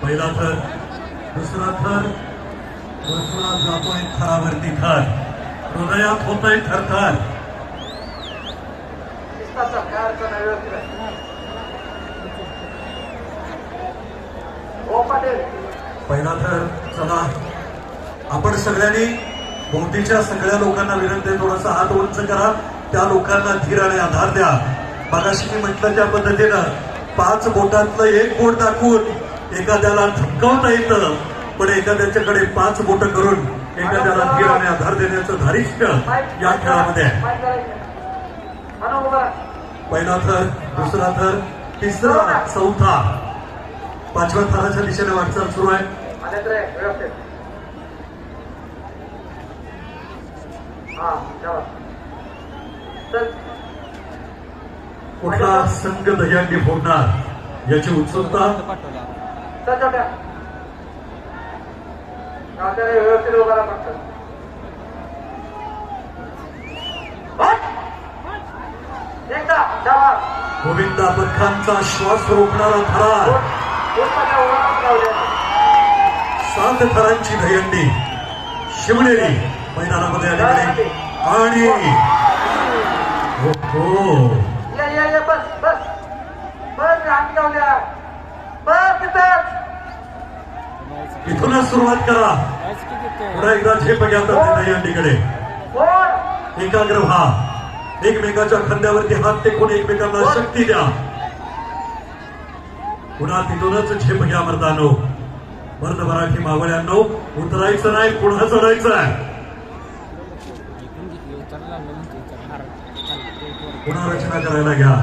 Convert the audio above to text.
पहिला थर, दुसरा थर, दुसरा जातोय थरावरती थर, हृदयात होतोय थरथर. पहिला थर. चला आपण सगळ्यांनी भोवतीच्या सगळ्या लोकांना विनंती, थोडासा हात उंच करा, त्या लोकांना धीर आणि आधार द्या. मगाशी मी म्हटलं त्या पद्धतीनं 5 बोटातलं एक बोट दाखवून एखाद्याला धमकावता येतं, पण एखाद्याच्याकडे 5 बोट करून एखाद्याला धीर आणि आधार देण्याचं धारिष्ट्य या खेळामध्ये आहे. पहिला थर, दुसरा थर, तिसरा, चौथा, 5व्या थराच्या दिशेने वाटचाल सुरू आहे. कुठला संघ दह्यांडी फोडणार याची उत्सुकता. गोविंदा पथकांचा श्वास रोखणारा थरार, 7 थरांची दहीहंडी शिवनेरी मैदानामध्ये आलेली आणि इथूनच सुरुवात करा. पुन्हा एकदा झेप घ्या दहीहंडीकडे. एकाग्र व्हा, एकमेकाच्या खांद्यावरती हात टेकून एकमेकांना शक्ती द्या. पुन्हा तिथूनच झेप घ्या मर्दानो. मर्द मराठी मावळ्यांनो, उतरायचं नाही, पुन्हा चढायचं आहे. पुन्हा रचना करायला घ्या.